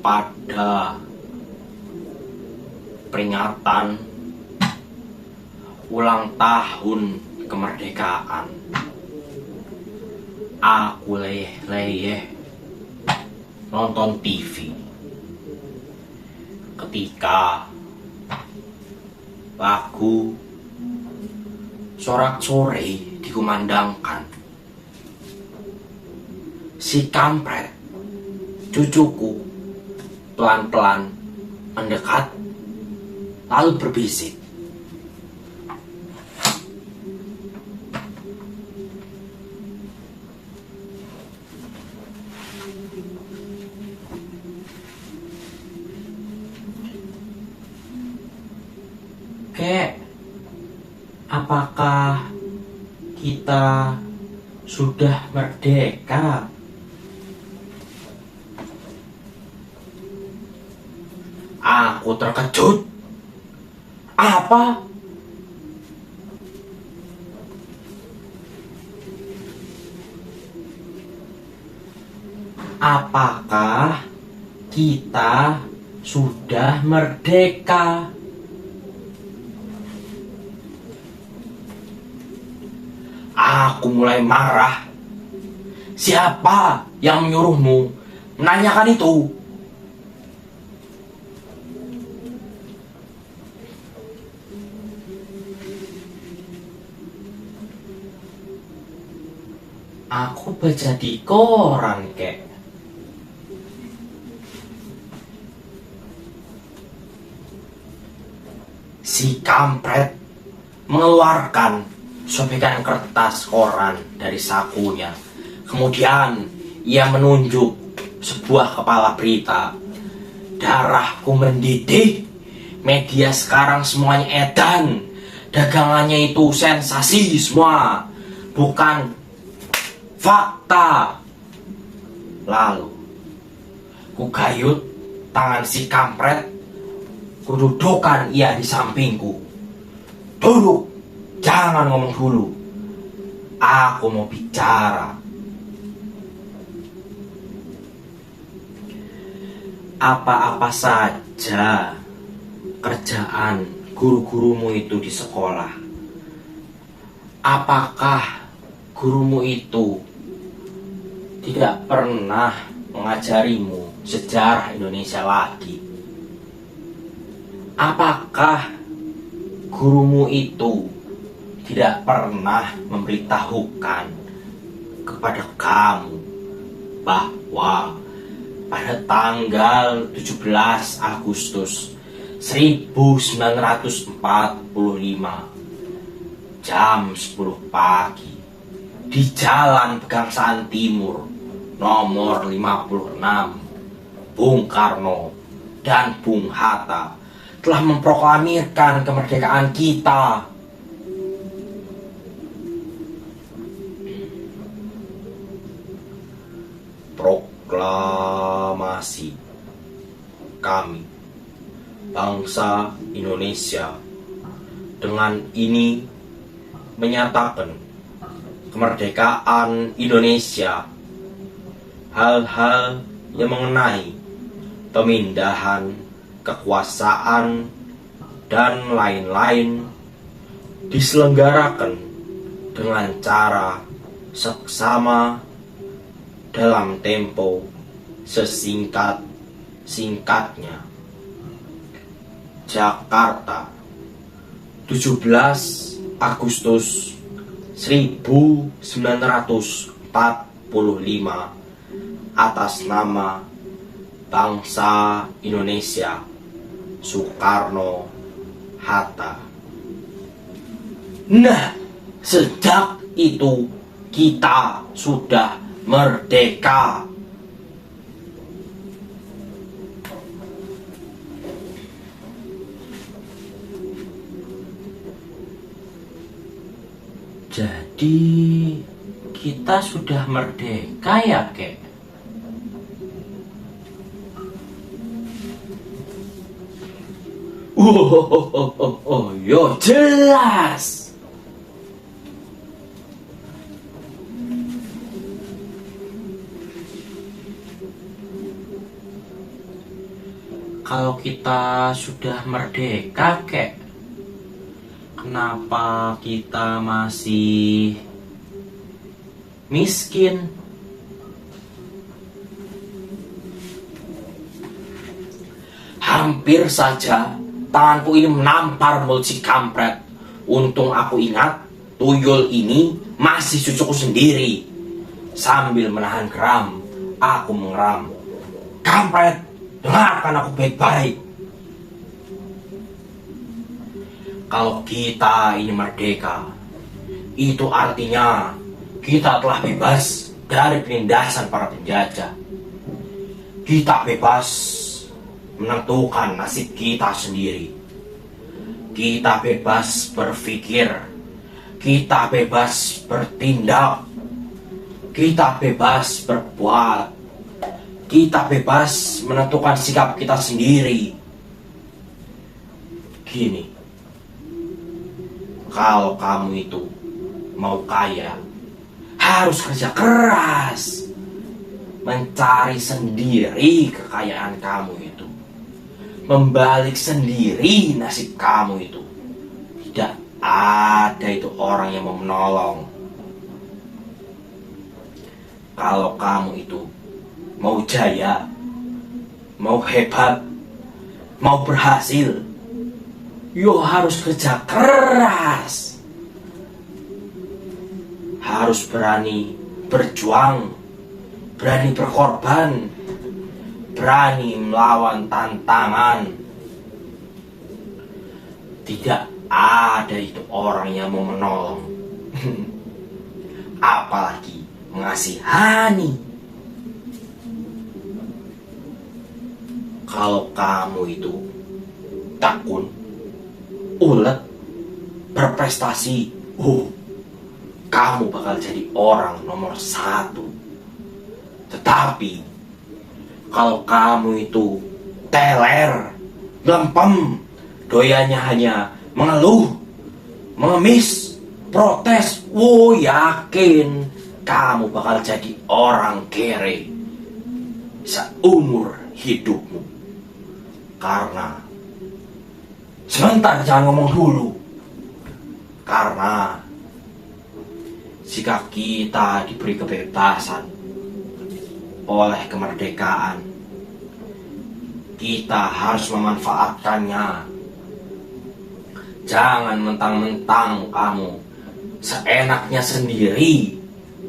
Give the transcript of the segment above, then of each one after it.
Pada peringatan ulang tahun kemerdekaan, aku leyeh-leyeh nonton TV ketika lagu sorak-sore dikumandangkan. Si kampret cucuku pelan-pelan mendekat lalu berbisik, "Kek, apakah kita sudah merdeka?" Aku terkejut. Apa? Apakah kita sudah merdeka? Aku mulai marah. Siapa yang menyuruhmu menanyakan itu? Aku baca di koran, kek. Si kampret mengeluarkan sobekan kertas koran dari sakunya. Kemudian ia menunjuk sebuah kepala berita. Darahku mendidih. Media sekarang semuanya edan. Dagangannya itu sensasi semua, bukan fakta. Lalu kugayut tangan si kampret, kududukan ia di sampingku. "Duduk, jangan ngomong dulu. Aku mau bicara." Apa-apa saja kerjaan guru-gurumu itu di sekolah? Apakah gurumu itu tidak pernah mengajarimu sejarah Indonesia lagi? Apakah gurumu itu tidak pernah memberitahukan kepada kamu bahwa pada tanggal 17 Agustus 1945 jam 10 pagi di Jalan Pegangsaan Timur nomor 56, Bung Karno dan Bung Hatta telah memproklamirkan kemerdekaan kita. Proklamasi kami, bangsa Indonesia, dengan ini menyatakan kemerdekaan Indonesia. Hal-hal yang mengenai pemindahan kekuasaan dan lain-lain diselenggarakan dengan cara seksama dalam tempo sesingkat-singkatnya. Jakarta, 17 Agustus 1945 atas nama bangsa Indonesia, Soekarno-Hatta. Nah, sejak itu kita sudah merdeka. Jadi kita sudah merdeka ya, kek? Yo jelas. Kalau kita sudah merdeka, kek, kenapa kita masih miskin? Hampir saja tanganku ini menampar mulut si kampret. Untung aku ingat tuyul ini masih cucuku sendiri. Sambil menahan geram, aku mengeram, "Kampret, dengarkan aku baik-baik. Kalau kita ini merdeka, itu artinya kita telah bebas dari penindasan para penjajah. Kita bebas menentukan nasib kita sendiri. Kita bebas berpikir. Kita bebas bertindak. Kita bebas berbuat. Kita bebas menentukan sikap kita sendiri. Gini, kalau kamu itu mau kaya, harus kerja keras, mencari sendiri kekayaan kamu itu, membalik sendiri nasib kamu itu. Tidak ada itu orang yang mau menolong. Kalau kamu itu mau jaya, mau hebat, mau berhasil, yo harus kerja keras. Harus berani berjuang, berani berkorban, berani melawan tantangan. Tidak ada itu orang yang mau menolong. Apalagi mengasihani. Kalau kamu itu tekun, ulet, berprestasi, kamu bakal jadi orang nomor 1. Tetapi kalau kamu itu teler, lempem, doyannya hanya mengeluh, mengemis, protes, yakin kamu bakal jadi orang kere seumur hidupmu. Karena sebentar, jangan ngomong dulu. Karena jika kita diberi kebebasan oleh kemerdekaan, kita harus memanfaatkannya. Jangan mentang-mentang kamu seenaknya sendiri,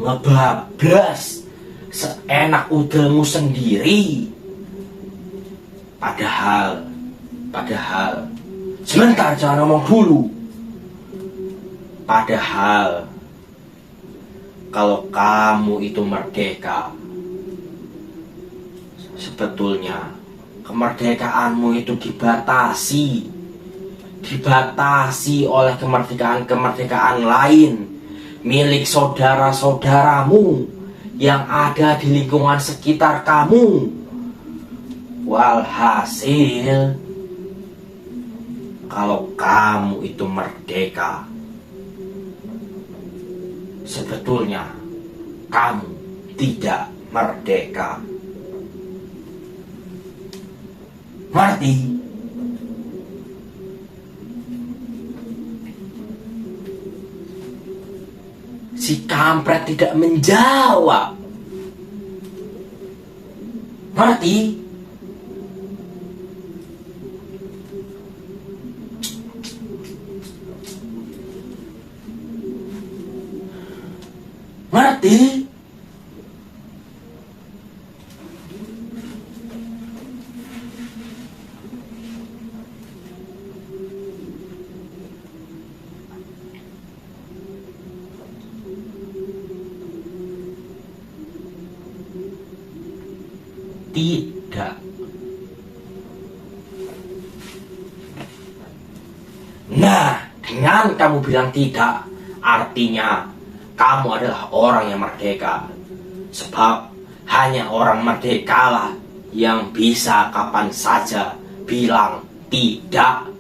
ngebablas seenak udelmu sendiri. Padahal sebentar, jangan ngomong dulu. Padahal kalau kamu itu merdeka, sebetulnya kemerdekaanmu itu dibatasi oleh kemerdekaan lain milik saudara-saudaramu yang ada di lingkungan sekitar kamu. Walhasil, kalau kamu itu merdeka, sebetulnya kamu tidak merdeka. Ngerti? Si kampret tidak menjawab. Ngerti? Ngerti? Tidak. Nah, dengan kamu bilang tidak, artinya kamu adalah orang yang merdeka. Sebab hanya orang merdekalah yang bisa kapan saja bilang tidak.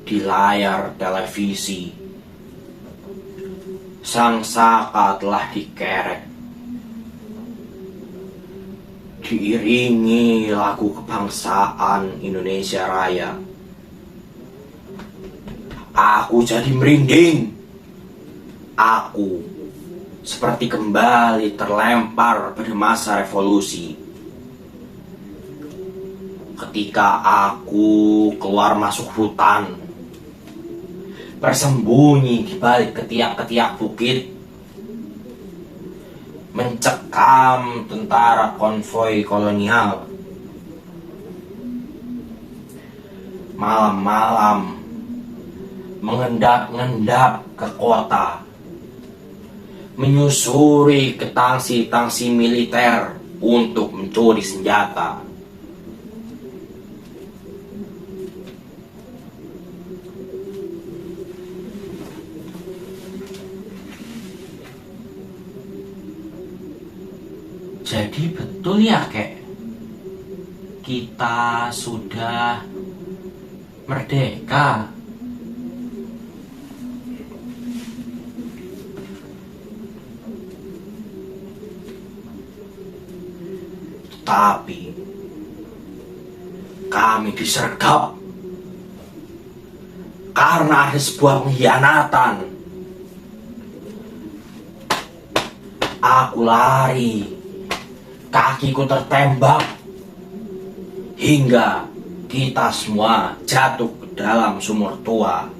Di layar televisi, sang Saka telah dikerek, diiringi lagu kebangsaan Indonesia Raya. Aku jadi merinding. Aku seperti kembali terlempar pada masa revolusi. Ketika aku keluar masuk hutan, bersembunyi di balik ketiak-ketiak bukit, mencekam tentara konvoi kolonial. Malam-malam mengendap-endap ke kota, menyusuri ke tangsi-tangsi militer untuk mencuri senjata. Jadi betul ya, Kek? Kita sudah merdeka. Tapi kami disergap karena ada sebuah pengkhianatan. Aku lari, kakiku tertembak, hingga kita semua jatuh ke dalam sumur tua.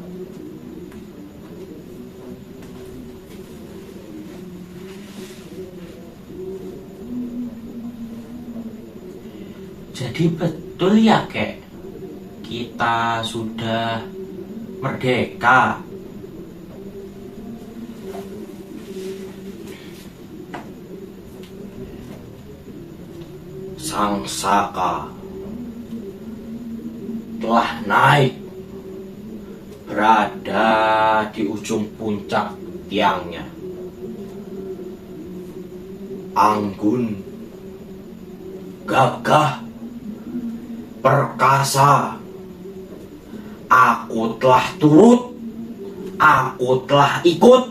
Jadi betul ya, Kek? Kita sudah merdeka. Sang Saka telah naik, berada di ujung puncak tiangnya. Anggun, gagah, perkasa. Aku telah turut, aku telah ikut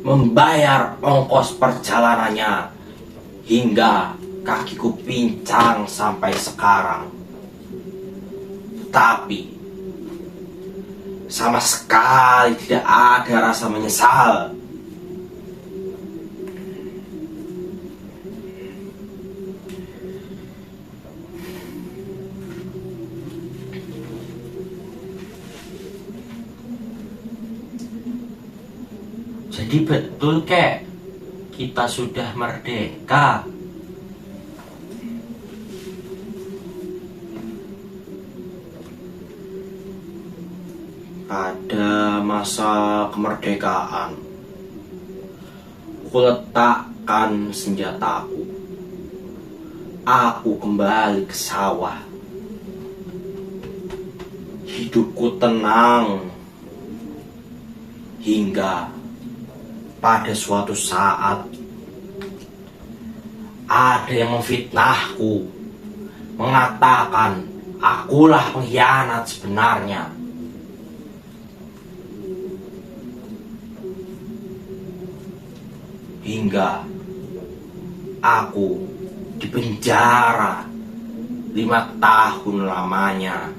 membayar ongkos perjalanannya hingga kakiku pincang sampai sekarang. Tapi sama sekali tidak ada rasa menyesal. Jadi betul, Kek, kita sudah merdeka. Pada masa kemerdekaan, kuletakkan senjataku. Aku kembali ke sawah. Hidupku tenang hingga pada suatu saat ada yang memfitnahku, mengatakan akulah pengkhianat sebenarnya. Hingga aku dipenjara 5 tahun lamanya.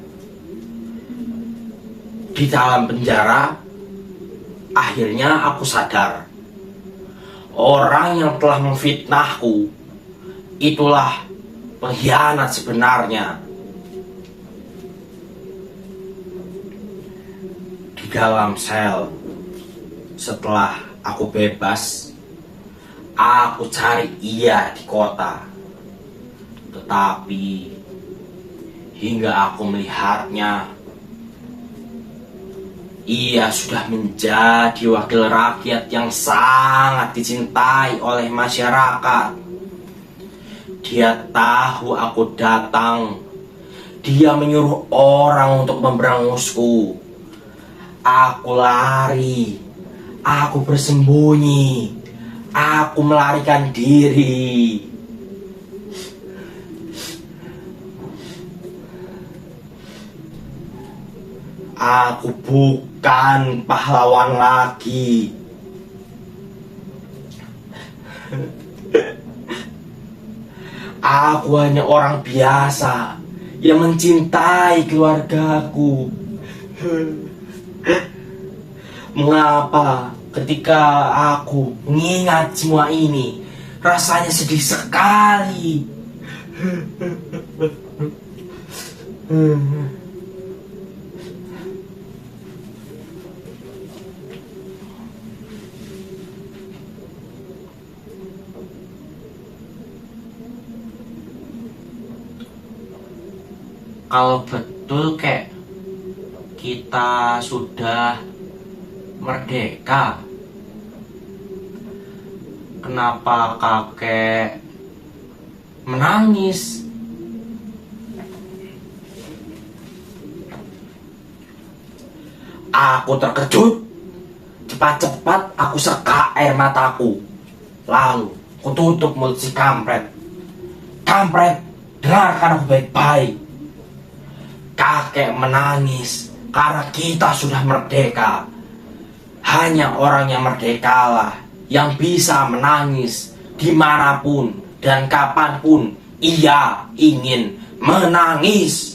Di dalam penjara, akhirnya aku sadar, orang yang telah memfitnahku itulah pengkhianat sebenarnya. dalam sel. Setelah aku bebas, aku cari ia di kota. Tetapi hingga aku melihatnya, ia sudah menjadi wakil rakyat yang sangat dicintai oleh masyarakat. Dia tahu aku datang. Dia menyuruh orang untuk memberangusku. Aku lari. Aku bersembunyi. Aku melarikan diri. Aku bukan pahlawan lagi. Aku hanya orang biasa yang mencintai keluargaku. Mengapa ketika aku mengingat semua ini, rasanya sedih sekali. Kalau betul kek kita sudah merdeka, kenapa kakek menangis? Aku terkejut. Cepat-cepat aku seka air mataku. Lalu aku tutup mulut si kampret. Kampret, dengarkan aku baik-baik. Kakek menangis karena kita sudah merdeka. Hanya orang yang merdekalah yang bisa menangis dimanapun dan kapanpun ia ingin menangis.